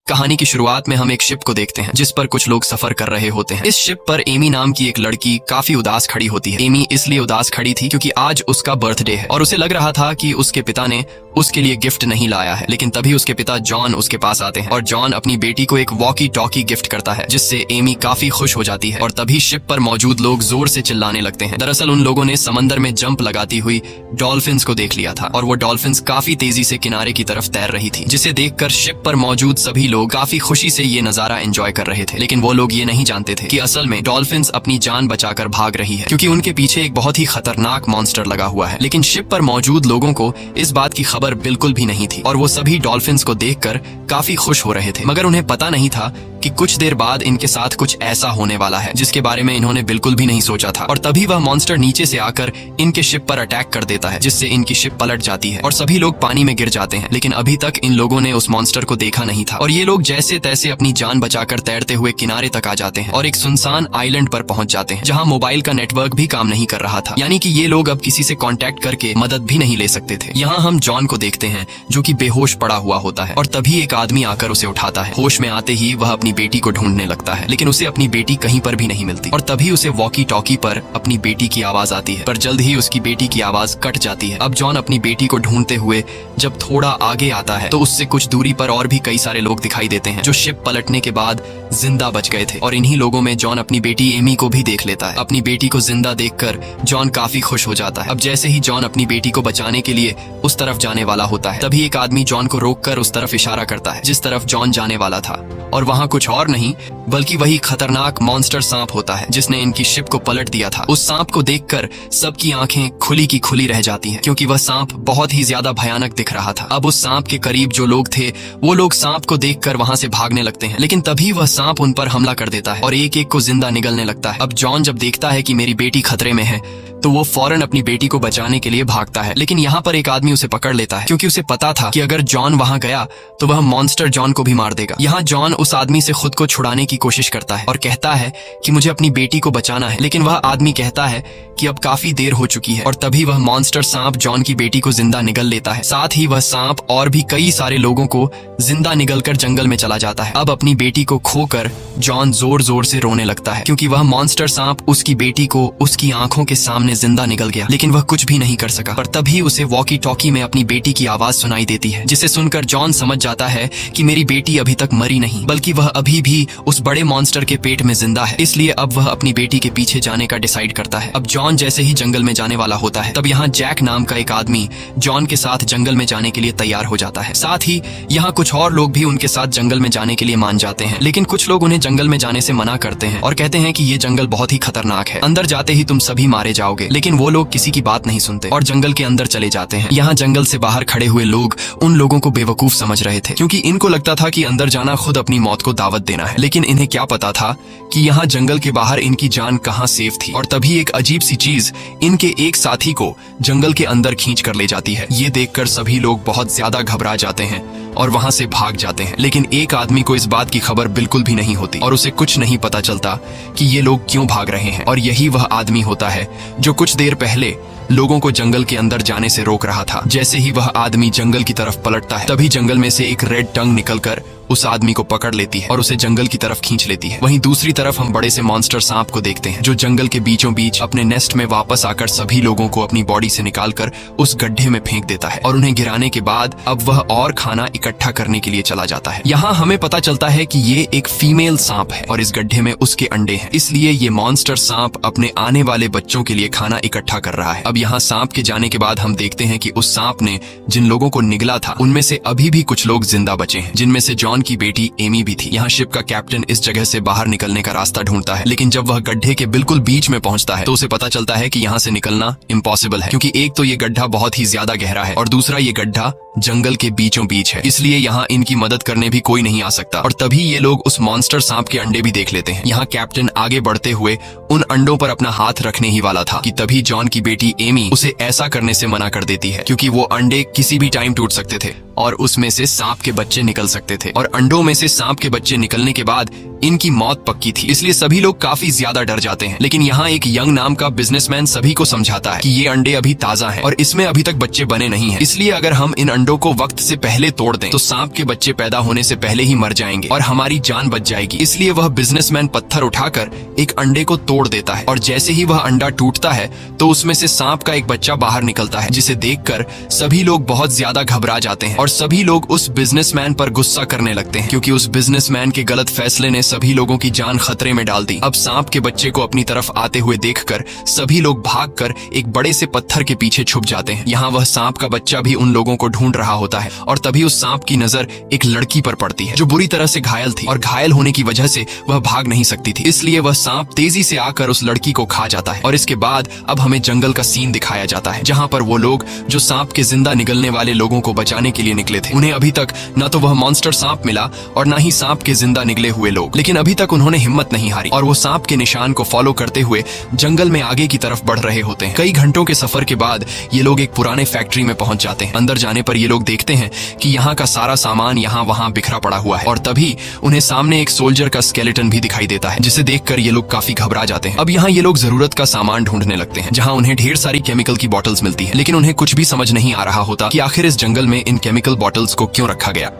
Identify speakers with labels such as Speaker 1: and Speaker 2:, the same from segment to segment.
Speaker 1: कहानी की शुरुआत में हम एक शिप को देखते हैं जिस पर कुछ लोग सफर कर रहे होते हैं। इस शिप पर एमी नाम की एक लड़की काफी उदास खड़ी होती है। एमी इसलिए उदास खड़ी थी क्योंकि आज उसका बर्थडे है और उसे लग रहा था कि उसके पिता ने उसके लिए गिफ्ट नहीं लाया है। लेकिन तभी उसके पिता जॉन उसके पास आते हैं और जॉन अपनी बेटी को एक वॉकी टॉकी गिफ्ट करता है जिससे एमी काफी खुश हो जाती है। और तभी शिप पर मौजूद लोग जोर से चिल्लाने लगते हैं। दरअसल उन लोगों ने समंदर में जंप लगाती हुई डॉल्फिन्स को देख लिया था और वो डॉल्फिन्स काफी तेजी से किनारे की तरफ तैर रही थी, जिसे देखकर शिप पर मौजूद सभी लोग काफी खुशी से ये नजारा एंजॉय कर रहे थे। लेकिन वो लोग ये नहीं जानते थे कि असल में डॉल्फिन्स अपनी जान बचाकर भाग रही है क्योंकि उनके पीछे एक बहुत ही खतरनाक मॉन्स्टर लगा हुआ है। लेकिन शिप पर मौजूद लोगों को इस बात की खबर बिल्कुल भी नहीं थी और वो सभी डॉल्फिन्स को देखकर काफी खुश हो रहे थे, मगर उन्हें पता नहीं था कि कुछ देर बाद इनके साथ कुछ ऐसा होने वाला है जिसके बारे में इन्होंने बिल्कुल भी नहीं सोचा था। और तभी वह मॉन्स्टर नीचे से आकर इनके शिप पर अटैक कर देता है जिससे इनकी शिप पलट जाती है और सभी लोग पानी में गिर जाते हैं। लेकिन अभी तक इन लोगों ने उस मॉन्स्टर को देखा नहीं था और ये लोग जैसे तैसे अपनी जान बचाकर तैरते हुए किनारे तक आ जाते हैं और एक सुनसान आइलैंड पर पहुंच जाते हैं जहां मोबाइल का नेटवर्क भी काम नहीं कर रहा था, यानी कि ये लोग अब किसी से कांटेक्ट करके मदद भी नहीं ले सकते थे। यहाँ हम जॉन को देखते हैं जो कि बेहोश पड़ा हुआ होता है और तभी एक आदमी आकर उसे उठाता है। होश में आते ही वह अपनी बेटी को ढूंढने लगता है लेकिन उसे अपनी बेटी कहीं पर भी नहीं मिलती और तभी उसे वॉकी टॉकी पर अपनी बेटी की आवाज आती है, पर जल्द ही उसकी बेटी की आवाज कट जाती है। अब जॉन अपनी बेटी को ढूंढते हुए जब थोड़ा आगे आता है तो उससे कुछ दूरी पर और भी कई सारे लोग दिखाई देते हैं जो शिप पलटने के बाद जिंदा बच गए थे और इन्हीं लोगों में जॉन अपनी बेटी एमी को भी देख लेता है। अपनी बेटी को जिंदा देखकर जॉन काफी खुश हो जाता है। अब जैसे ही जॉन अपनी बेटी को बचाने के लिए उस तरफ जाने वाला होता है तभी एक आदमी जॉन को रोककर उस तरफ इशारा करता है जिस तरफ जॉन जाने वाला था और वहाँ कुछ और नहीं बल्कि वही खतरनाक मॉन्स्टर सांप होता है जिसने इनकी शिप को पलट दिया था। उस सांप को देखकर सबकी आंखें खुली की खुली रह जाती हैं क्योंकि वह सांप बहुत ही ज्यादा भयानक दिख रहा था। अब उस सांप के करीब जो लोग थे वो लोग सांप को देखकर वहां से भागने लगते हैं, लेकिन तभी वह सांप उन पर हमला कर देता है और एक एक को जिंदा निगलने लगता है। अब जॉन जब देखता है कि मेरी बेटी खतरे में है तो वो फौरन अपनी बेटी को बचाने के लिए भागता है, लेकिन यहाँ पर एक आदमी उसे पकड़ लेता है क्योंकि उसे पता था कि अगर जॉन वहां गया तो वह मॉन्स्टर जॉन को भी मार देगा। यहाँ जॉन उस आदमी से खुद को छुड़ाने की कोशिश करता है और कहता है कि मुझे अपनी बेटी को बचाना है, लेकिन वह आदमी कहता है कि अब काफी देर हो चुकी है और तभी वह मॉन्स्टर सांप जॉन की बेटी को जिंदा निगल लेता है। साथ ही वह सांप और भी कई सारे लोगों को जिंदा निगलकर जंगल में चला जाता है। अब अपनी बेटी को खोकर जॉन जोर जोर से रोने लगता है क्योंकि वह मॉन्स्टर सांप उसकी बेटी को उसकी आंखों के सामने जिंदा निगल गया, लेकिन वह कुछ भी नहीं कर सका। पर तभी उसे वॉकी टॉकी में अपनी बेटी की आवाज सुनाई देती है जिसे सुनकर जॉन समझ जाता है कि मेरी बेटी अभी तक मरी नहीं बल्कि वह अभी भी उस बड़े मॉन्स्टर के पेट में जिंदा है। इसलिए अब वह अपनी बेटी के पीछे जाने का डिसाइड करता है। अब जॉन जैसे ही जंगल में जाने वाला होता है तब यहाँ जैक नाम का एक आदमी जॉन के साथ जंगल में जाने के लिए तैयार हो जाता है। साथ ही यहाँ कुछ और लोग भी उनके साथ जंगल में जाने के लिए मान जाते हैं, लेकिन कुछ लोग उन्हें जंगल में जाने से मना करते हैं और कहते हैं कि ये जंगल बहुत ही खतरनाक है, अंदर जाते ही तुम सभी मारे जाओगे। लेकिन वो लोग किसी की बात नहीं सुनते और जंगल के अंदर चले जाते हैं। यहाँ जंगल से बाहर खड़े हुए लोग उन लोगों को बेवकूफ समझ रहे थे क्योंकि इनको लगता था कि अंदर जाना खुद अपनी मौत को दावत देना है, लेकिन इन्हें क्या पता था कि यहाँ जंगल के बाहर इनकी जान कहाँ सेफ थी। और तभी एक अजीब सी चीज इनके एक साथी को जंगल के अंदर खींच कर ले जाती है। ये देखकर सभी लोग बहुत ज्यादा घबरा जाते हैं और वहां से भाग जाते हैं, लेकिन एक आदमी को इस बात की खबर बिल्कुल भी नहीं होती और उसे कुछ नहीं पता चलता कि ये लोग क्यों भाग रहे हैं। और यही वह आदमी होता है जो कुछ देर पहले लोगों को जंगल के अंदर जाने से रोक रहा था। जैसे ही वह आदमी जंगल की तरफ पलटता है तभी जंगल में से एक रेड टंग निकलकर उस आदमी को पकड़ लेती है और उसे जंगल की तरफ खींच लेती है। वहीं दूसरी तरफ हम बड़े से मॉन्स्टर सांप को देखते हैं जो जंगल के बीचों बीच अपने नेस्ट में वापस आकर सभी लोगों को अपनी बॉडी से निकालकर उस गड्ढे में फेंक देता है और उन्हें गिराने के बाद अब वह और खाना इकट्ठा करने के लिए चला जाता है। यहाँ हमें पता चलता है कि ये एक फीमेल सांप है और इस गड्ढे में उसके अंडे हैं, इसलिए ये मॉन्स्टर सांप अपने आने वाले बच्चों के लिए खाना इकट्ठा कर रहा है। अब यहाँ सांप के जाने के बाद हम देखते हैं कि उस सांप ने जिन लोगों को निगला था उनमें से अभी भी कुछ लोग जिंदा बचे हैं, जिनमें से जॉन की बेटी एमी भी थी। यहाँ शिप का कैप्टन इस जगह से बाहर निकलने का रास्ता ढूंढता है, लेकिन जब वह गड्ढे के बिल्कुल बीच में पहुंचता है तो उसे पता चलता है कि यहाँ से निकलना इम्पॉसिबल है क्योंकि एक तो ये गड्ढा बहुत ही ज्यादा गहरा है और दूसरा ये गड्ढा जंगल के बीचों बीच है, इसलिए यहाँ इनकी मदद करने भी कोई नहीं आ सकता। और तभी ये लोग उस मॉन्स्टर सांप के अंडे भी देख लेते हैं। यहाँ कैप्टन आगे बढ़ते हुए उन अंडों पर अपना हाथ रखने ही वाला था कि तभी जॉन की बेटी एमी उसे ऐसा करने से मना कर देती है क्योंकि वो अंडे किसी भी टाइम टूट सकते थे और उसमें से सांप के बच्चे निकल सकते थे और अंडों में से सांप के बच्चे निकलने के बाद इनकी मौत पक्की थी, इसलिए सभी लोग काफी ज्यादा डर जाते हैं। लेकिन यहाँ एक यंग नाम का बिजनेसमैन सभी को समझाता है कि ये अंडे अभी ताजा हैं और इसमें अभी तक बच्चे बने नहीं हैं, इसलिए अगर हम इन अंडों को वक्त से पहले तोड़ दें तो सांप के बच्चे पैदा होने से पहले ही मर जाएंगे और हमारी जान बच जाएगी। इसलिए वह बिजनेसमैन पत्थर उठाकर एक अंडे को तोड़ देता है और जैसे ही वह अंडा टूटता है तो उसमें से सांप का एक बच्चा बाहर निकलता है, जिसे देखकर सभी लोग बहुत ज्यादा घबरा जाते हैं और सभी लोग उस बिजनेसमैन पर गुस्सा करने लगते हैं, क्योंकि उस बिजनेसमैन के गलत फैसले ने सभी लोगों की जान खतरे में डाल दी। अब सांप के बच्चे को अपनी तरफ आते हुए देखकर सभी लोग भागकर एक बड़े से पत्थर के पीछे छुप जाते हैं। यहाँ वह सांप का बच्चा भी उन लोगों को ढूंढ रहा होता है और तभी उस सांप की नजर एक लड़की पर पड़ती है जो बुरी तरह से घायल थी और घायल होने की वजह से वह भाग नहीं सकती थी, इसलिए वह सांप तेजी से आकर उस लड़की को खा जाता है। और इसके बाद अब हमें जंगल का सीन दिखाया जाता है, जहाँ पर वो लोग जो सांप के जिंदा निकलने वाले लोगों को बचाने के लिए निकले थे, उन्हें अभी तक न तो वह मॉन्स्टर सांप मिला और न ही सांप के जिंदा निकले हुए लोग, लेकिन अभी तक उन्होंने हिम्मत नहीं हारी और वो सांप के निशान को फॉलो करते हुए जंगल में आगे की तरफ बढ़ रहे होते हैं। कई घंटों के सफर के बाद ये लोग एक पुराने फैक्ट्री में पहुंच जाते हैं। अंदर जाने पर ये लोग देखते हैं कि यहाँ का सारा सामान यहाँ वहाँ बिखरा पड़ा हुआ है और तभी उन्हें सामने एक सोल्जर का स्केलेटन भी दिखाई देता है, जिसे देखकर ये लोग काफी घबरा जाते हैं। अब यहाँ ये लोग जरूरत का सामान ढूंढने लगते हैं, जहाँ उन्हें ढेर सारी केमिकल की बॉटल्स मिलती है, लेकिन उन्हें कुछ भी समझ नहीं आ रहा होता कि आखिर इस जंगल में इन केमिकल बॉटल्स को क्यों रखा गया।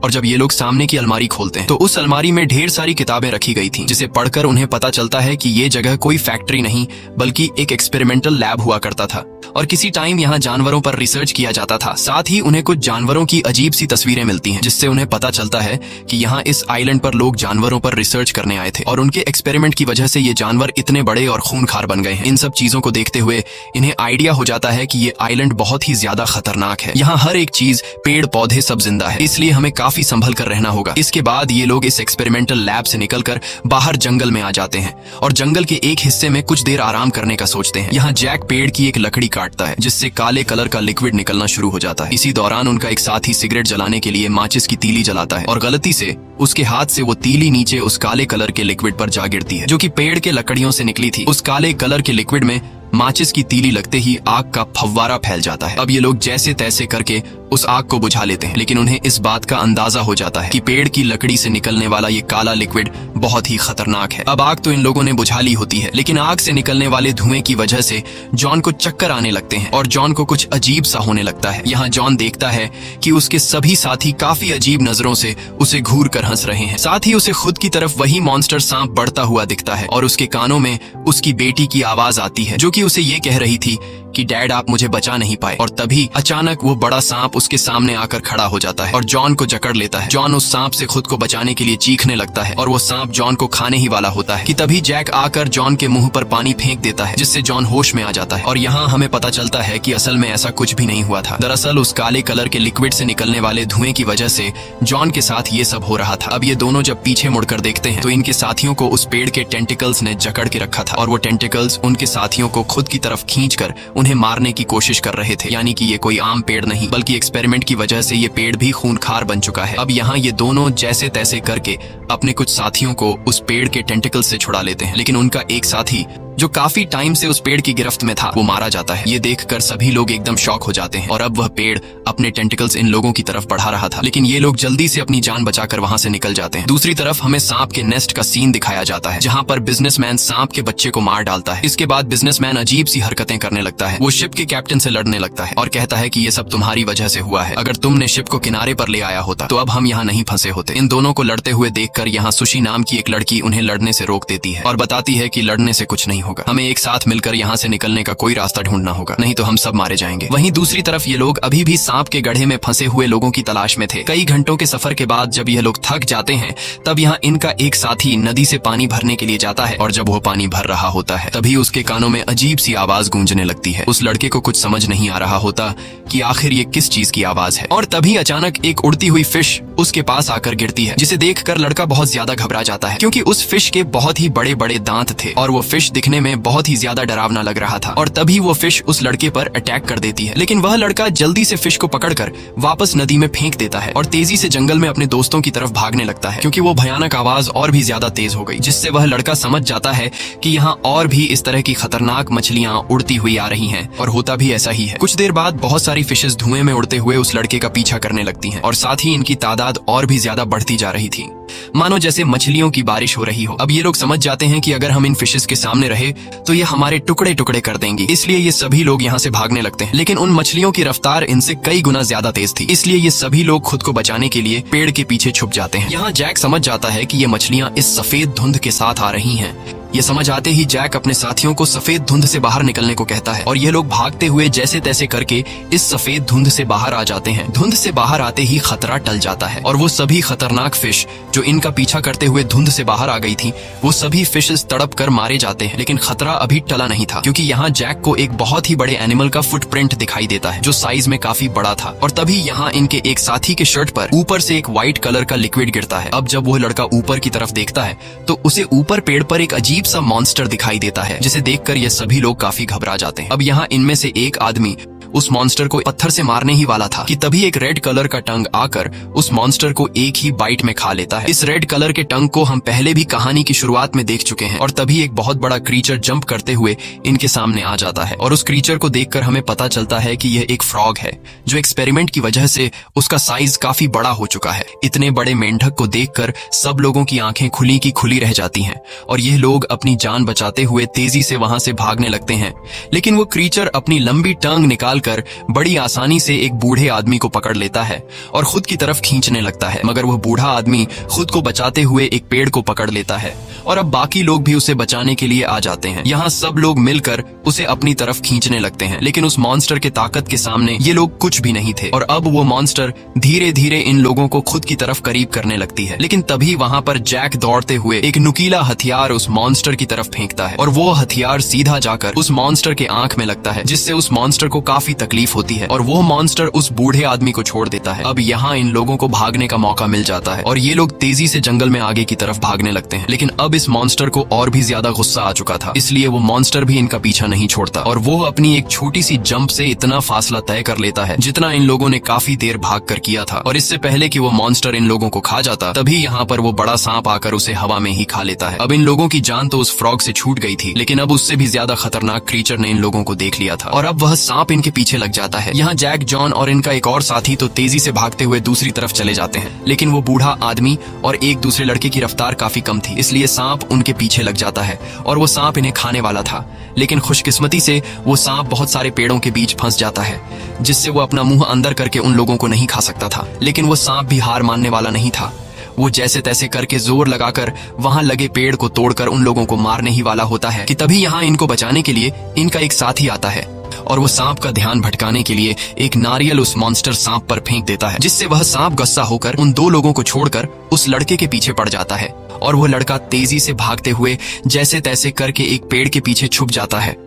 Speaker 1: और जब ये लोग सामने की अलमारी खोलते हैं तो उस अलमारी में ढेर सारी किताबें रखी गई थी, जिसे पढ़कर उन्हें पता चलता है कि ये जगह कोई फैक्ट्री नहीं बल्कि एक एक्सपेरिमेंटल लैब हुआ करता था और किसी टाइम यहाँ जानवरों पर रिसर्च किया जाता था। साथ ही उन्हें कुछ जानवरों की अजीब सी तस्वीरें मिलती हैं, जिससे उन्हें पता चलता है कि यहाँ इस आइलैंड पर लोग जानवरों पर रिसर्च करने आए थे और उनके एक्सपेरिमेंट की वजह से ये जानवर इतने बड़े और खूनखार बन गए हैं। इन सब चीजों को देखते हुए इन्हें आइडिया हो जाता है कि ये आइलैंड बहुत ही ज्यादा खतरनाक है। यहाँ हर एक चीज, पेड़ पौधे सब जिंदा है, इसलिए हमें काफी संभल कर रहना होगा। इसके बाद ये लोग इस एक्सपेरिमेंटल लैब से निकलकर बाहर जंगल में आ जाते हैं और जंगल के एक हिस्से में कुछ देर आराम करने का सोचते हैं। यहाँ जैक पेड़ की एक लकड़ी काटता है, जिससे काले कलर का लिक्विड निकलना शुरू हो जाता है। इसी दौरान उनका एक साथी सिगरेट जलाने के लिए माचिस की तीली जलाता है और गलती से उसके हाथ से वो तीली नीचे उस काले कलर के लिक्विड पर जा गिरती है, जो कि पेड़ के लकड़ियों से निकली थी। उस काले कलर के लिक्विड में माचिस की तीली लगते ही आग का फव्वारा फैल जाता है। अब ये लोग जैसे तैसे करके उस आग को बुझा लेते हैं, लेकिन उन्हें इस बात का अंदाजा हो जाता है कि पेड़ की लकड़ी से निकलने वाला ये काला लिक्विड बहुत ही खतरनाक है। अब आग तो इन लोगों ने बुझा ली होती है, लेकिन आग से निकलने वाले धुएं की वजह से जॉन को चक्कर आने लगते हैं और जॉन को कुछ अजीब सा होने लगता है। यहाँ जॉन देखता है कि उसके सभी साथी काफी अजीब नजरों से उसे घूर कर हंस रहे हैं। साथ ही उसे खुद की तरफ वही मॉन्स्टर सांप बढ़ता हुआ दिखता है और उसके कानों में उसकी बेटी की आवाज आती है, जो कि उसे ये कह रही थी कि डैड आप मुझे बचा नहीं पाए। और तभी अचानक वो बड़ा सांप उसके सामने आकर खड़ा हो जाता है और जॉन को जकड़ लेता है। जॉन उस सांप से खुद को बचाने के लिए चीखने लगता है और वो सांप जॉन को खाने ही वाला होता है कि तभी जैक आकर जॉन के मुंह पर पानी फेंक देता है, जिससे जॉन होश में आ जाता है। और यहाँ हमें पता चलता है कि असल में ऐसा कुछ भी नहीं हुआ था। दरअसल उस काले कलर के लिक्विड से निकलने वाले धुएं की वजह से जॉन के साथ ये सब हो रहा था। अब ये दोनों जब पीछे मुड़कर देखते हैं तो इनके साथियों को उस पेड़ के टेंटिकल्स ने जकड़ के रखा था और वो टेंटिकल्स उनके साथियों को खुद की तरफ खींचकर उन्हें मारने की कोशिश कर रहे थे। यानी कि ये कोई आम पेड़ नहीं बल्कि एक्सपेरिमेंट की वजह से ये पेड़ भी खूनखार बन चुका है। अब यहाँ ये दोनों जैसे तैसे करके अपने कुछ साथियों को उस पेड़ के टेंटिकल से छुड़ा लेते हैं, लेकिन उनका एक साथी जो काफी टाइम से उस पेड़ की गिरफ्त में था वो मारा जाता है। ये देखकर सभी लोग एकदम शॉक हो जाते हैं और अब वह पेड़ अपने टेंटिकल्स इन लोगों की तरफ बढ़ा रहा था, लेकिन ये लोग जल्दी से अपनी जान बचाकर वहां से निकल जाते हैं। दूसरी तरफ हमें सांप के नेस्ट का सीन दिखाया जाता है, जहां पर बिजनेसमैन सांप के बच्चे को मार डालता है। इसके बाद बिजनेसमैन अजीब सी हरकतें करने लगता है। वो शिप के कैप्टन से लड़ने लगता है और कहता है कि ये सब तुम्हारी वजह से हुआ है। अगर तुमने शिप को किनारे पर ले आया होता तो अब हम यहाँ नहीं फंसे होते। इन दोनों को लड़ते हुए देखकर यहाँ सुशी नाम की एक लड़की उन्हें लड़ने से रोक देती है और बताती है कि लड़ने से कुछ नहीं होगा, हमें एक साथ मिलकर यहाँ से निकलने का कोई रास्ता ढूंढना होगा, नहीं तो हम सब मारे जाएंगे। वहीं दूसरी तरफ ये लोग अभी भी सांप के गड्ढे में फंसे हुए लोगों की तलाश में थे। कई घंटों के सफर के बाद जब ये लोग थक जाते हैं तब यहाँ इनका एक साथी नदी से पानी भरने के लिए जाता है और जब वो पानी भर रहा होता है तभी उसके कानों में अजीब सी आवाज गूंजने लगती है। उस लड़के को कुछ समझ नहीं आ रहा होता कि आखिर ये किस चीज की आवाज है और तभी अचानक एक उड़ती हुई फिश उसके पास आकर गिरती है, जिसे देखकर लड़का बहुत ज्यादा घबरा जाता है क्योंकि उस फिश के बहुत ही बड़े बड़े दांत थे और वो फिश दिखने दिखने में बहुत ही ज्यादा डरावना लग रहा था। और तभी वो फिश उस लड़के पर अटैक कर देती है, लेकिन वह लड़का जल्दी से फिश को पकड़कर वापस नदी में फेंक देता है और तेजी से जंगल में अपने दोस्तों की तरफ भागने लगता है, क्योंकि वो भयानक आवाज और भी ज्यादा तेज हो गई, जिससे वह लड़का समझ जाता है कि यहाँ और भी इस तरह की खतरनाक मछलियां उड़ती हुई आ रही हैं। और होता भी ऐसा ही है। कुछ देर बाद बहुत सारी फिशेस धुएं में उड़ते हुए उस लड़के का पीछा करने लगती हैं और साथ ही इनकी तादाद और भी ज्यादा बढ़ती जा रही थी, मानो जैसे मछलियों की बारिश हो रही हो। अब ये लोग समझ जाते हैं कि अगर हम इन फिशेस के सामने रहे तो ये हमारे टुकड़े टुकड़े कर देंगी, इसलिए ये सभी लोग यहाँ से भागने लगते हैं। लेकिन उन मछलियों की रफ्तार इनसे कई गुना ज्यादा तेज थी, इसलिए ये सभी लोग खुद को बचाने के लिए पेड़ के पीछे छुप जाते हैं। यहाँ जैक समझ जाता है कि ये मछलियां इस सफेद धुंध के साथ आ रही हैं। ये समझ आते ही जैक अपने साथियों को सफेद धुंध से बाहर निकलने को कहता है और ये लोग भागते हुए जैसे तैसे करके इस सफेद धुंध से बाहर आ जाते हैं। धुंध से बाहर आते ही खतरा टल जाता है और वो सभी खतरनाक फिश जो इनका पीछा करते हुए धुंध से बाहर आ गई थी, वो सभी फिशेस तड़प कर मारे जाते हैं। लेकिन खतरा अभी टला नहीं था, क्योंकि यहाँ जैक को एक बहुत ही बड़े एनिमल का फुटप्रिंट दिखाई देता है जो साइज में काफी बड़ा था। और तभी यहाँ इनके एक साथी के शर्ट पर ऊपर से एक व्हाइट कलर का लिक्विड गिरता है। अब जब वो लड़का ऊपर की तरफ देखता है तो उसे ऊपर पेड़ पर एक अजीब सा मॉन्स्टर दिखाई देता है, जिसे देखकर ये सभी लोग काफी घबरा जाते हैं। अब यहाँ इनमें से एक आदमी उस मॉन्स्टर को पत्थर से मारने ही वाला था कि तभी एक रेड कलर का टंग आकर उस मॉन्स्टर को एक ही बाइट में खा लेता है। इस रेड कलर के टंग को हम पहले भी कहानी की शुरुआत में देख चुके हैं। और तभी एक बहुत बड़ा क्रीचर जंप करते हुए इनके सामने आ जाता है और उस क्रीचर को देखकर हमें पता चलता है कि यह एक फ्रॉग है, जो एक्सपेरिमेंट की वजह से उसका साइज काफी बड़ा हो चुका है। इतने बड़े मेंढक को देखकर सब लोगों की आंखें खुली की खुली रह जाती हैं और ये लोग अपनी जान बचाते हुए तेजी से वहां से भागने लगते हैं। लेकिन वो क्रीचर अपनी लंबी टंग निकाल कर बड़ी आसानी से एक बूढ़े आदमी को पकड़ लेता है और खुद की तरफ खींचने लगता है, मगर वो बूढ़ा आदमी खुद को बचाते हुए एक पेड़ को पकड़ लेता है और अब बाकी लोग भी उसे बचाने के लिए आ जाते हैं। यहाँ सब लोग मिलकर उसे अपनी तरफ खींचने लगते हैं, लेकिन उस मॉन्स्टर के ताकत के सामने ये लोग कुछ भी नहीं थे और अब वो मॉन्स्टर धीरे धीरे इन लोगों को खुद की तरफ करीब करने लगती है। लेकिन तभी वहाँ पर जैक दौड़ते हुए एक नुकीला हथियार उस मॉन्स्टर की तरफ फेंकता है और वो हथियार सीधा जाकर उस मॉन्स्टर के आंख में लगता है, जिससे उस मॉन्स्टर को काफी तकलीफ होती है और वो मॉन्स्टर उस बूढ़े आदमी को छोड़ देता है। अब यहाँ इन लोगों को भागने का मौका मिल जाता है और ये लोग तेजी से जंगल में आगे की तरफ भागने लगते हैं। लेकिन अब इस मॉन्स्टर को और भी ज्यादा गुस्सा आ चुका था, इसलिए वो मॉन्स्टर भी इनका पीछा नहीं छोड़ता और वो अपनी एक छोटी सी जंप से इतना फासला तय कर लेता है जितना इन लोगों ने काफी देर भाग कर किया था। और इससे पहले कि वो मॉन्स्टर इन लोगों को खा जाता, तभी यहाँ पर वो बड़ा सांप आकर उसे हवा में ही खा लेता है। अब इन लोगों की जान तो उस फ्रॉग से छूट गई थी, लेकिन अब उससे भी ज्यादा खतरनाक क्रीचर ने इन लोगों को देख लिया था और अब वह सांप इनके पीछे लग जाता है। यहाँ जैक, जॉन और इनका एक और साथी तो तेजी से भागते हुए दूसरी तरफ चले जाते हैं, लेकिन वो बूढ़ा आदमी और एक दूसरे लड़के की रफ्तार काफी कम थी, इसलिए सांप उनके पीछे लग जाता है और वो सांप इन्हें खाने वाला था। लेकिन खुशकिस्मती से वो सांप बहुत सारे पेड़ों के बीच फंस जाता है, जिससे वो अपना मुंह अंदर करके उन लोगों को नहीं खा सकता था। लेकिन वो सांप भी हार मानने वाला नहीं था। वो जैसे तैसे करके जोर लगाकर वहां लगे पेड़ को तोड़कर उन लोगों को मारने ही वाला होता है कि तभी यहाँ इनको बचाने के लिए इनका एक साथी आता है और वो सांप का ध्यान भटकाने के लिए एक नारियल उस मॉन्स्टर सांप पर फेंक देता है, जिससे वह सांप गुस्सा होकर उन दो लोगों को छोड़कर उस लड़के के पीछे पड़ जाता है और वो लड़का तेजी से भागते हुए जैसे तैसे करके एक पेड़ के पीछे छुप जाता है,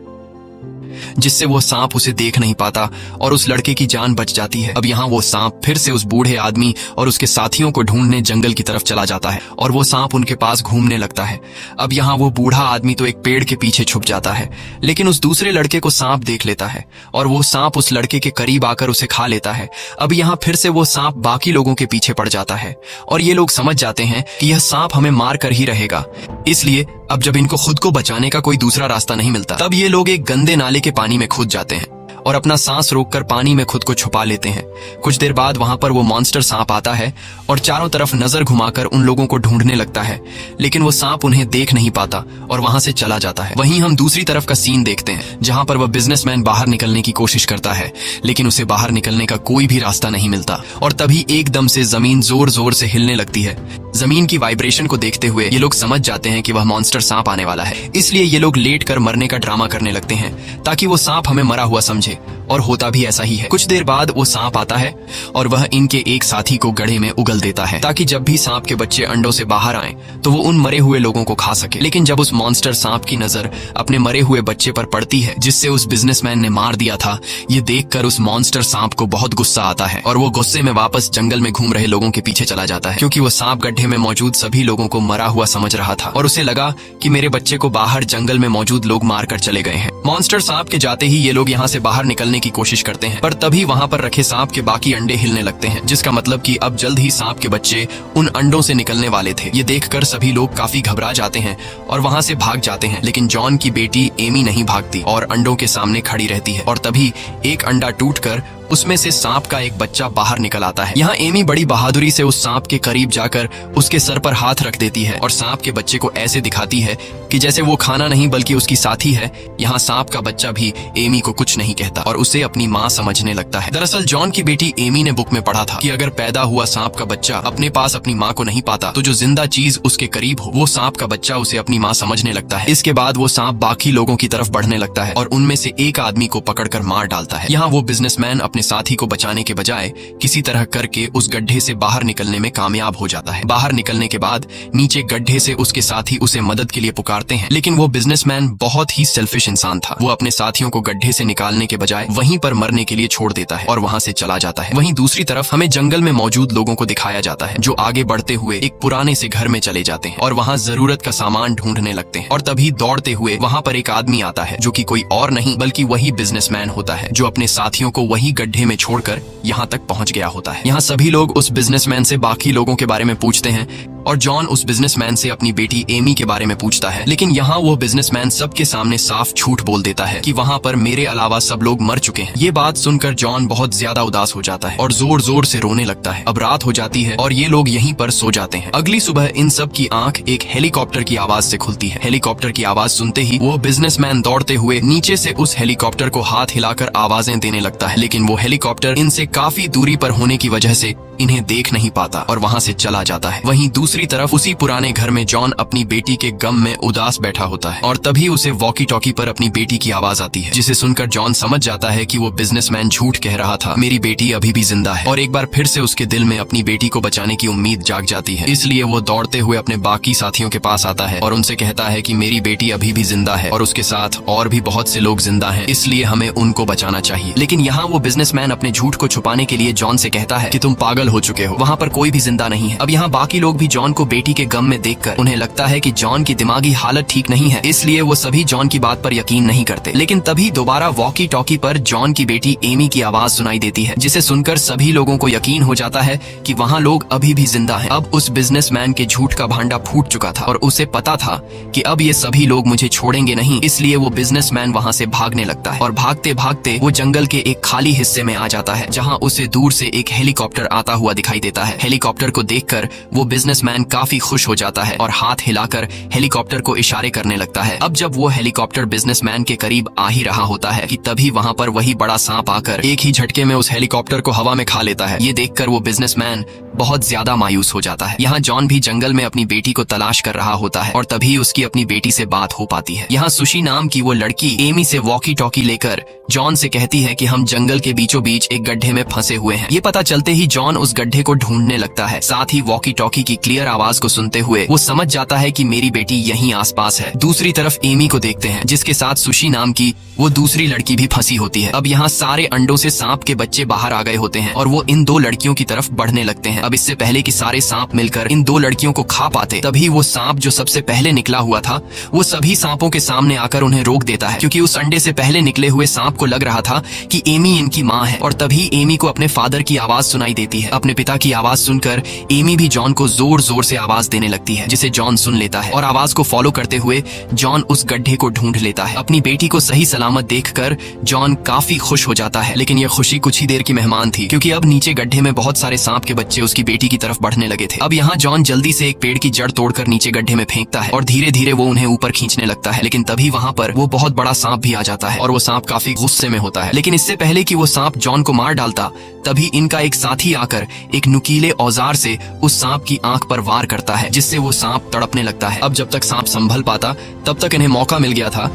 Speaker 1: जिससे वो सांप उसे देख नहीं पाता और उस लड़के की जान बच जाती है। अब यहाँ वो सांप फिर से उस बूढ़े आदमी और उसके साथियों को ढूंढने जंगल की तरफ चला जाता है और वो सांप उनके पास घूमने लगता है। अब यहाँ वो बूढ़ा आदमी तो एक पेड़ के पीछे छुप जाता है, लेकिन उस दूसरे लड़के को सांप देख लेता है और वो सांप उस लड़के के करीब आकर उसे खा लेता है। अब यहाँ फिर से वो सांप बाकी लोगों के पीछे पड़ जाता है और ये लोग समझ जाते हैं कि यह सांप हमें मार कर ही रहेगा, इसलिए अब जब इनको खुद को बचाने का कोई दूसरा रास्ता नहीं मिलता, तब ये लोग एक गंदे नाले के पानी में कूद जाते हैं और अपना सांस रोककर पानी में खुद को छुपा लेते हैं। कुछ देर बाद वहां पर वो मॉन्स्टर सांप आता है और चारों तरफ नजर घुमाकर उन लोगों को ढूंढने लगता है, लेकिन वो सांप उन्हें देख नहीं पाता और वहां से चला जाता है। वहीं हम दूसरी तरफ का सीन देखते हैं, जहां पर वह बिजनेसमैन बाहर निकलने की कोशिश करता है, लेकिन उसे बाहर निकलने का कोई भी रास्ता नहीं मिलता और तभी एकदम से जमीन जोर जोर से हिलने लगती है। जमीन की वाइब्रेशन को देखते हुए ये लोग समझ जाते हैं कि वह मॉन्स्टर सांप आने वाला है, इसलिए ये लोग लेट कर मरने का ड्रामा करने लगते हैं ताकि वो सांप हमें मरा हुआ समझे, और होता भी ऐसा ही है। कुछ देर बाद वो सांप आता है और वह इनके एक साथी को गड्ढे में उगल देता है ताकि जब भी सांप के बच्चे अंडों से बाहर आएं तो वो उन मरे हुए लोगों को खा सके। लेकिन जब उस मॉन्स्टर सांप की नजर अपने मरे हुए बच्चे पर पड़ती है जिससे उस बिजनेसमैन ने मार दिया था, ये देखकर उस मॉन्स्टर सांप को बहुत गुस्सा आता है और वो गुस्से में वापस जंगल में घूम रहे लोगों के पीछे चला जाता है, क्योंकि वो सांप गड्ढे में मौजूद सभी लोगों को मरा हुआ समझ रहा था और उसे लगा कि मेरे बच्चे को बाहर जंगल में मौजूद लोग मारकर चले गए हैं। मॉन्स्टर सांप के जाते ही ये लोग यहाँ से बाहर निकलने की कोशिश करते हैं, पर तभी वहाँ पर रखे सांप के बाकी अंडे हिलने लगते हैं, जिसका मतलब कि अब जल्द ही सांप के बच्चे उन अंडों से निकलने वाले थे। ये देखकर सभी लोग काफी घबरा जाते हैं और वहाँ से भाग जाते हैं, लेकिन जॉन की बेटी एमी नहीं भागती और अंडों के सामने खड़ी रहती है। और तभी एक अंडा टूटकर उसमें से सांप का एक बच्चा बाहर निकल आता है। यहाँ एमी बड़ी बहादुरी से उस सांप के करीब जाकर उसके सर पर हाथ रख देती है और सांप के बच्चे को ऐसे दिखाती है कि जैसे वो खाना नहीं बल्कि उसकी साथी है। यहाँ सांप का बच्चा भी एमी को कुछ नहीं कहता और उसे अपनी माँ समझने लगता है। दरअसल जॉन की बेटी एमी ने बुक में पढ़ा था कि अगर पैदा हुआ सांप का बच्चा अपने पास अपनी माँ को नहीं पाता तो जो जिंदा चीज उसके करीब हो वो सांप का बच्चा उसे अपनी माँ समझने लगता है। इसके बाद वो सांप बाकी लोगों की तरफ बढ़ने लगता है और उनमें से एक आदमी को पकड़कर मार डालता है। यहाँ वो बिजनेसमैन अपने साथी को बचाने के बजाय किसी तरह करके उस गड्ढे से बाहर निकलने में कामयाब हो जाता है। बाहर निकलने के बाद नीचे गड्ढे से उसके साथी उसे मदद के लिए पुकारते हैं, लेकिन वो बिजनेसमैन बहुत ही सेल्फिश इंसान था। वो अपने साथियों को गड्ढे से निकालने के बजाय वहीं पर मरने के लिए छोड़ देता है और वहां से चला जाता है। वहीं दूसरी तरफ हमें जंगल में मौजूद लोगों को दिखाया जाता है जो आगे बढ़ते हुए एक पुराने से घर में चले जाते हैं और वहां जरूरत का सामान ढूंढने लगते हैं। और तभी दौड़ते हुए वहां पर एक आदमी आता है जो कि कोई और नहीं बल्कि वही बिजनेसमैन होता है जो अपने साथियों को वही गड्ढे में छोड़कर यहाँ तक पहुंच गया होता है। यहाँ सभी लोग उस बिजनेसमैन से बाकी लोगों के बारे में पूछते हैं और जॉन उस बिजनेसमैन से अपनी बेटी एमी के बारे में पूछता है, लेकिन यहाँ वो बिजनेसमैन सबके सामने साफ झूठ बोल देता है कि वहाँ पर मेरे अलावा सब लोग मर चुके हैं। ये बात सुनकर जॉन बहुत ज्यादा उदास हो जाता है और जोर जोर से रोने लगता है। अब रात हो जाती है और ये लोग यहीं पर सो जाते हैं। अगली सुबह इन सब की आंख एक हेलीकॉप्टर की आवाज से खुलती है। हेलीकॉप्टर की आवाज सुनते ही वो बिजनेसमैन दौड़ते हुए नीचे से उस हेलीकॉप्टर को हाथ हिलाकर आवाजें देने लगता है, लेकिन वो हेलीकॉप्टर इनसे काफी दूरी पर होने की वजह से इन्हें देख नहीं पाता और वहाँ से चला जाता है। वहीं दूसरी तरफ उसी पुराने घर में जॉन अपनी बेटी के गम में उदास बैठा होता है और तभी उसे वॉकी टॉकी पर अपनी बेटी की आवाज आती है, जिसे सुनकर जॉन समझ जाता है कि वो बिजनेसमैन झूठ कह रहा था, मेरी बेटी अभी भी जिंदा है। और एक बार फिर से उसके दिल में अपनी बेटी को बचाने की उम्मीद जाग जाती है, इसलिए वो दौड़ते हुए अपने बाकी साथियों के पास आता है और उनसे कहता है कि मेरी बेटी अभी भी जिंदा है और उसके साथ और भी बहुत से लोग जिंदा हैं, इसलिए हमें उनको बचाना चाहिए। लेकिन यहाँ वो बिजनेसमैन अपने झूठ को छुपाने के लिए जॉन से कहता है कि तुम पागल हो चुके हो, वहाँ पर कोई भी जिंदा नहीं है। अब यहाँ बाकी लोग भी जॉन को बेटी के गम में देखकर उन्हें लगता है कि जॉन की दिमागी हालत ठीक नहीं है, इसलिए वो सभी जॉन की बात पर यकीन नहीं करते। लेकिन तभी दोबारा वॉकी टॉकी पर जॉन की बेटी एमी की आवाज सुनाई देती है, जिसे सुनकर सभी लोगों को यकीन हो जाता है कि वहाँ लोग अभी भी जिंदा हैं। अब उस बिजनेसमैन के झूठ का भांडा फूट चुका था और उसे पता था कि अब ये सभी लोग मुझे छोड़ेंगे नहीं, इसलिए वो बिजनेसमैन वहाँ से भागने लगता है और भागते भागते वो जंगल के एक खाली हिस्से में आ जाता है, जहाँ उसे दूर से एक हेलीकॉप्टर आता हुआ दिखाई देता है। हेलीकॉप्टर को देखकर वो बिजनेसमैन काफी खुश हो जाता है और हाथ हिलाकर हेलीकॉप्टर को इशारे करने लगता है। अब जब वो हेलीकॉप्टर बिजनेसमैन के करीब आ ही रहा होता है कि तभी वहाँ पर वही बड़ा सांप आकर एक ही झटके में उस हेलीकॉप्टर को हवा में खा लेता है। ये देखकर वो बिजनेसमैन बहुत ज्यादा मायूस हो जाता है। यहाँ जॉन भी जंगल में अपनी बेटी को तलाश कर रहा होता है और तभी उसकी अपनी बेटी से बात हो पाती है। यहाँ सुशी नाम की वो लड़की एमी से वॉकी टॉकी लेकर जॉन से कहती है कि हम जंगल के बीचों बीच एक गड्ढे में फंसे हुए हैं। ये पता चलते ही जॉन उस गड्ढे को ढूंढने लगता है। साथ ही वॉकी टॉकी की क्लियर आवाज को सुनते हुए वो समझ जाता है कि मेरी बेटी यहीं आसपास है। दूसरी तरफ एमी को देखते हैं, जिसके साथ सुशी नाम की वो दूसरी लड़की भी फंसी होती है। अब यहाँ सारे अंडों से सांप के बच्चे बाहर आ गए होते हैं और वो इन दो लड़कियों की तरफ बढ़ने लगते हैं। अब इससे पहले कि सारे सांप मिलकर इन दो लड़कियों को खा पाते, तभी वो सांप जो सबसे पहले निकला हुआ था वो सभी सांपों के सामने आकर उन्हें रोक देता है, क्योंकि उस अंडे से पहले निकले हुए सांप को लग रहा था कि एमी इनकी माँ है। और तभी एमी को अपने फादर की आवाज सुनाई देती है। अपने पिता की आवाज सुनकर एमी भी जॉन को जोर जोर से आवाज देने लगती है, जिसे जॉन सुन लेता है और आवाज को फॉलो करते हुए जॉन उस गड्ढे को ढूंढ लेता है। अपनी बेटी को सही सलामत देखकर जॉन काफी खुश हो जाता है, लेकिन यह खुशी कुछ ही देर की मेहमान थी, क्योंकि अब नीचे गड्ढे में बहुत सारे सांप के बच्चे उसकी बेटी की तरफ बढ़ने लगे थे। अब यहाँ जॉन जल्दी से एक पेड़ की जड़ तोड़कर नीचे गड्ढे में फेंकता है और धीरे धीरे वो उन्हें ऊपर खींचने लगता है। लेकिन तभी वहाँ पर वो बहुत बड़ा सांप भी आ जाता है और वो सांप काफी गुस्से में होता है। लेकिन इससे पहले कि वो सांप जॉन को मार डालता, तभी इनका एक साथी आकर एक नुकीले औजार से उस सांप की आंख पर वार करता है, जिससे वो सांप तड़पने लगता है। अब जब तक सांप संभल पाता तब तक इन्हें मौका मिल गया था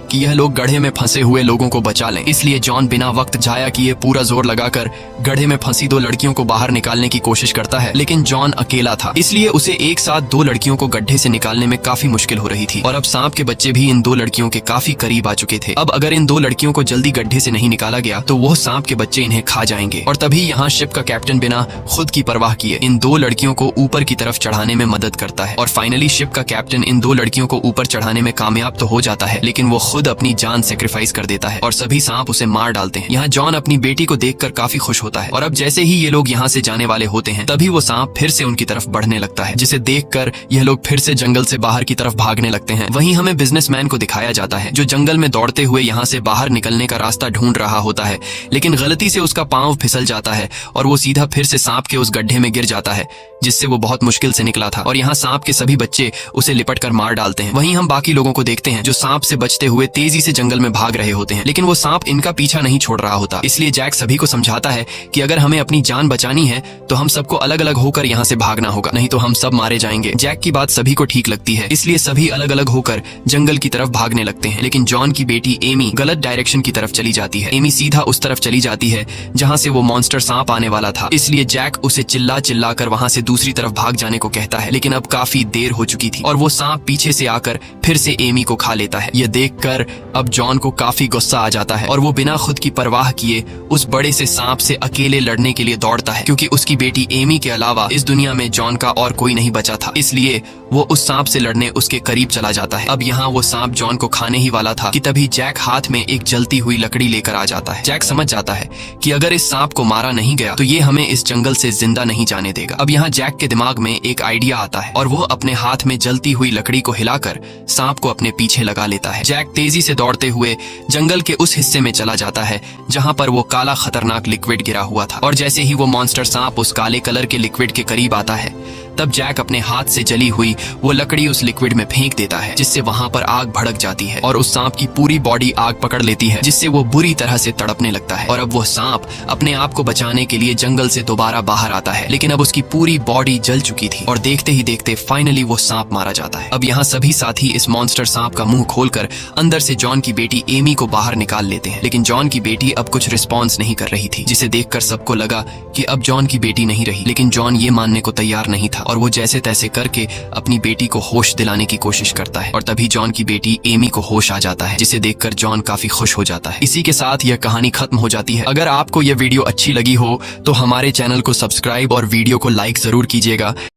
Speaker 1: कि यह लोग गड्ढे में फंसे हुए लोगों को बचा लें। इसलिए जॉन बिना वक्त जाया किए पूरा जोर लगाकर गड्ढे में फंसी 2 लड़कियों को बाहर निकालने की कोशिश करता है, लेकिन जॉन अकेला था, इसलिए उसे एक साथ 2 लड़कियों को गड्ढे से निकालने में काफी मुश्किल हो रही थी। और अब सांप के बच्चे भी इन 2 लड़कियों के काफी करीब आ चुके थे। अब अगर इन 2 लड़कियों को जल्दी गड्ढे से नहीं निकाला गया तो वो सांप के बच्चे इन्हें खा जाएंगे। और तभी यहाँ शिप का कैप्टन बिना खुद की परवाह किए इन 2 लड़कियों को ऊपर की तरफ चढ़ाने में मदद करता है। और फाइनली शिप का कैप्टन इन 2 लड़कियों को ऊपर चढ़ाने में कामयाब तो हो जाता है, लेकिन वो खुद अपनी जान सेक्रीफाइस कर देता है और सभी सांप उसे मार डालते हैं। यहाँ जॉन अपनी बेटी को देखकर काफी खुश होता है। और अब जैसे ही ये लोग यहाँ से जाने वाले होते हैं तभी वो सांप फिर से उनकी तरफ बढ़ने लगता है, जिसे देखकर यह लोग फिर से जंगल से बाहर की तरफ भागने लगते हैं। वहीं हमें बिजनेसमैन को दिखाया जाता है जो जंगल में दौड़ते हुए यहाँ से बाहर निकलने का रास्ता ढूंढ रहा होता है, लेकिन गलती से उसका पांव फिसल जाता है और वो सीधा फिर से सांप के उस गड्ढे में गिर जाता है, जिससे वो बहुत मुश्किल से निकला था। और यहाँ सांप के सभी बच्चे उसे लिपट कर मार डालते हैं। वहीं हम बाकी लोगों को देखते हैं जो सांप से बचते हुए तेजी से जंगल में भाग रहे होते हैं, लेकिन वो सांप इनका पीछा नहीं छोड़ रहा होता। इसलिए जैक सभी को समझाता है कि अगर हमें अपनी जान बचानी है तो हम सबको अलग अलग होकर यहाँ से भागना होगा, नहीं तो हम सब मारे जाएंगे। जैक की बात सभी को ठीक लगती है, इसलिए सभी अलग अलग होकर जंगल की तरफ भागने लगते हैं। लेकिन जॉन की बेटी एमी गलत डायरेक्शन की तरफ चली जाती है। एमी सीधा उस तरफ चली जाती है जहाँ से वो मॉन्स्टर सांप आने वाला था, इसलिए जैक उसे चिल्ला चिल्ला कर वहाँ से दूसरी तरफ भाग जाने को कहता है, लेकिन अब काफी देर हो चुकी थी और वो सांप पीछे से आकर फिर से एमी को खा लेता है। यह देखकर अब जॉन को काफी गुस्सा आ जाता है और वो बिना खुद की परवाह किए उस बड़े से सांप से अकेले लड़ने के लिए दौड़ता है, क्योंकि उसकी बेटी एमी के अलावा इस दुनिया में जॉन का और कोई नहीं बचा था। इसलिए वो उस सांप से लड़ने उसके करीब चला जाता है। अब यहाँ वो सांप जॉन को खाने ही वाला था कि तभी जैक हाथ में एक जलती हुई लकड़ी लेकर आ जाता है। जैक समझ जाता है कि अगर इस सांप को मारा नहीं गया तो ये हमें इस जंगल से जिंदा नहीं जाने देगा। अब यहाँ जैक के दिमाग में एक आइडिया आता है और वो अपने हाथ में जलती हुई लकड़ी को हिलाकर सांप को अपने पीछे लगा लेता है। जैक तेजी से दौड़ते हुए जंगल के उस हिस्से में चला जाता है जहाँ पर वो काला खतरनाक लिक्विड गिरा हुआ था। और जैसे ही वो मॉन्स्टर सांप उस काले कलर के लिक्विड के करीब आता है तब जैक अपने हाथ से जली हुई वो लकड़ी उस लिक्विड में फेंक देता है, जिससे वहां पर आग भड़क जाती है और उस सांप की पूरी बॉडी आग पकड़ लेती है, जिससे वो बुरी तरह से तड़पने लगता है। और अब वो सांप अपने आप को बचाने के लिए जंगल से दोबारा बाहर आता है, लेकिन अब उसकी पूरी बॉडी जल चुकी थी और देखते ही देखते फाइनली वो सांप मारा जाता है। अब यहाँ सभी साथी इस मॉन्स्टर सांप का मुंह खोलकर अंदर से जॉन की बेटी एमी को बाहर निकाल लेते हैं, लेकिन जॉन की बेटी अब कुछ रिस्पॉन्स नहीं कर रही थी, जिसे देखकर सबको लगा कि अब जॉन की बेटी नहीं रही। लेकिन जॉन ये मानने को तैयार नहीं था और वो जैसे तैसे करके अपनी बेटी को होश दिलाने की कोशिश करता है और तभी जॉन की बेटी एमी को होश आ जाता है, जिसे देखकर जॉन काफी खुश हो जाता है। इसी के साथ यह कहानी खत्म हो जाती है। अगर आपको यह वीडियो अच्छी लगी हो तो हमारे चैनल को सब्सक्राइब और वीडियो को लाइक जरूर कीजिएगा।